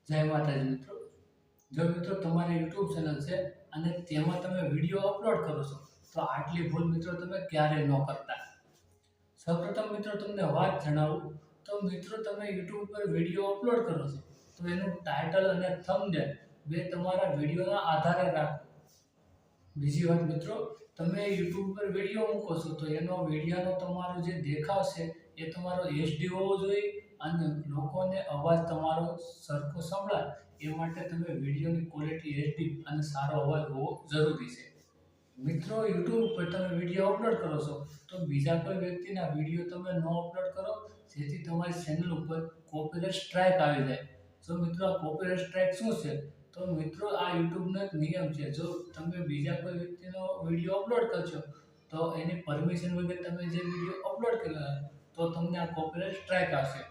જય માતાજી મિત્રો। જો મિત્રો તમારી YouTube ચેનલ છે અને તેમાં તમે વિડિયો અપલોડ કરો છો તો આટલી ભૂલ મિત્રો તમે ક્યારે ન કરતા। સૌપ્રથમ મિત્રો તમને વાત જણાવું તો મિત્રો તમે YouTube પર વિડિયો અપલોડ કરો છો તો એનું ટાઇટલ અને થંબનેલ બે તમારા વિડિયોના આધારે રાખો। બીજી વાત મિત્રો, તમે YouTube પર વિડિયો મૂકો છો તો એનો વિડિયોનો તમારો જે દેખાવ છે એ તમારો HD હોવો જોઈએ અને લોકોને અવાજ તમારો સરખો સંભળાય એ માટે તમે વિડિયોની ક્વોલિટી HD અને સારો અવાજ હોવો જરૂરી છે। મિત્રો YouTube પર તમે વિડિયો અપલોડ કરો છો તો બીજા કોઈ વ્યક્તિના વિડિયો તમે ન અપલોડ કરો જેથી તમારી ચેનલ ઉપર કોપીરાઇટ સ્ટ્રાઇક આવી જાય। જો મિત્રો આ કોપીરાઇટ સ્ટ્રાઇક શું છે તો મિત્રો આ YouTube નો એક નિયમ છે, જો તમે બીજા કોઈ વ્યક્તિનો વિડિયો અપલોડ કરશો તો એની પરમિશન વગર તમે જે વિડિયો અપલોડ કર્યો તો તમને આ કોપીરાઇટ સ્ટ્રાઇક આવશે।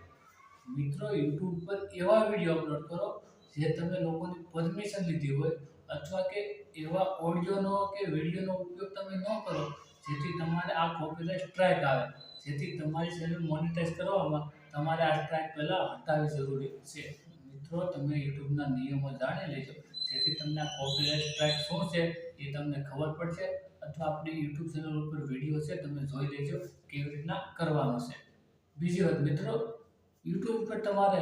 મિત્રો YouTube પર એવા વિડિયો અપલોડ કરો જે તમે લોકોની પરમિશન લીધી હોય અથવા કે એવા ઓડિયોનો કે વિડિયોનો ઉપયોગ તમે ન કરો જેથી તમારે આ કોપીરાઇટ સ્ટ્રાઇક આવે, જેથી તમારી ચેનલ મોનેટાઇઝ કરવામાં તમારે આ સ્ટ્રાઇક પહેલા હટાવવી જરૂરી છે। મિત્રો તમે YouTubeના નિયમો જાણી લેજો જેથી તમને આ કોપીરાઇટ સ્ટ્રાઇક શું છે એ તમને ખબર પડશે અથવા આપણી YouTube ચેનલ ઉપર વિડિયો છે તમે જોઈ લેજો કેવી રીતના કરવાનો છે। બીજી વાત મિત્રો, YouTube પર તમારે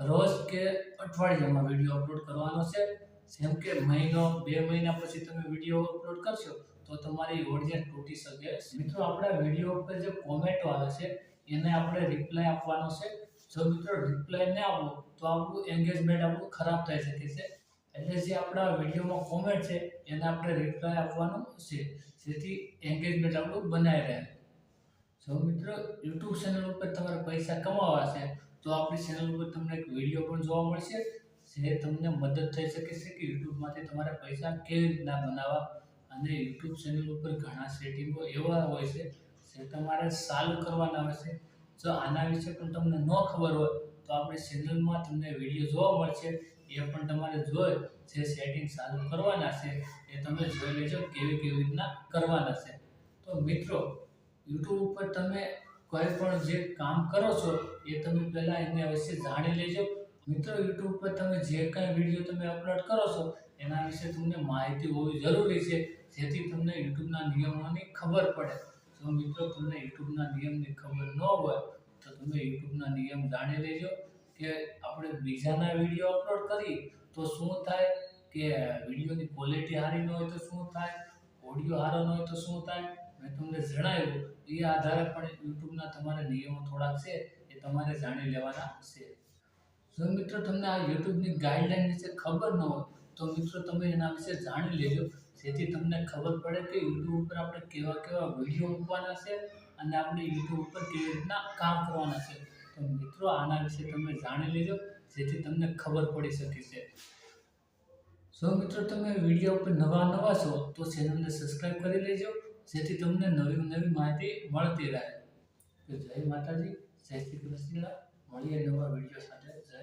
રોજ કે અઠવાડિયામાં વિડિયો અપલોડ કરવાનો છે। જેમ કે મહિનો 2 મહિના પછી તમે વિડિયો અપલોડ કરશો તો તમારી ઓડિયન્સ તૂટી શકે છે। મિત્રો આપણા વિડિયો ઉપર જે કોમેન્ટો આવે છે એને આપણે રિપ્લાય આપવાનો છે। જો મિત્રો રિપ્લાય ન આપો તો આપણું એંગેજમેન્ટ આપણું ખરાબ થઈ શકે છે, એટલે જે આપણા વિડિયોમાં કોમેન્ટ છે એને આપણે રિપ્લાય આપવાનું છે જેથી એંગેજમેન્ટ આપણું બનાવી રહે। જો મિત્રો YouTube ચેનલ ઉપર તમારે પૈસા કમાવા છે તો આપણી ચેનલ ઉપર તમને એક વિડિયો પણ જોવા મળશે જે તમને મદદ થઈ શકે છે કે YouTube માંથી તમારે પૈસા કેવી રીતના બનાવવા। અને YouTube ચેનલ ઉપર ઘણા સેટિંગો એવા હોય છે જે તમારે ચાલુ કરવાના હોય છે। જો આના વિશે પણ તમને ન ખબર હોય તો આપણી ચેનલમાં તમને વિડિયો જોવા મળશે, એ પણ તમારે જોઈ જે સેટિંગ ચાલુ કરવાના છે એ તમે જોઈ લેજો કેવી રીતના કરવાના છે। તો મિત્રો YouTube ઉપર તમે કોઈ પણ જે કામ કરો છો એ તમે પહેલા એને અવશ્ય જાણી લેજો। મિત્રો YouTube પર તમે જે કાંઈ વિડિયો તમે અપલોડ કરો છો એના વિશે તમને માહિતી હોવી જરૂરી છે જેથી તમને YouTubeના નિયમોની ખબર પડે। જો મિત્રો તમને YouTubeના નિયમની ખબર ન હોય તો તમે YouTubeના નિયમ જાણી લેજો કે આપણે બીજાના વિડિયો અપલોડ કરી તો શું થાય, કે વિડિયોની ક્વોલિટી સારી ન હોય તો શું થાય, ઓડિયો સારો ન હોય તો શું થાય, મેં તમને જણાવ્યું એ આધારે પણ YouTubeના તમારા નિયમો થોડાક છે એ તમારે જાણી લેવાના છે। જો મિત્રો તમને આ YouTubeની ગાઈડલાઈન વિશે ખબર ન હોય તો મિત્રો તમે એના વિશે જાણી લેજો જેથી તમને ખબર પડે કે YouTube ઉપર આપણે કેવા વિડિયો મૂકવાના છે અને આપણે YouTube ઉપર કેવી રીતના કામ કરવાના છે। તો મિત્રો આના વિશે તમે જાણી લેજો જેથી તમને ખબર પડી શકે છે। જો મિત્રો તમે વિડિયો ઉપર નવા છો તો ચેનલને સબસ્ક્રાઇબ કરી લેજો જેથી તમને નવી માહિતી મળતી રહે। તો જય માતાજી, જય શ્રી કૃષ્ણ, મળીએ નવા વિડિયો સાથે। જય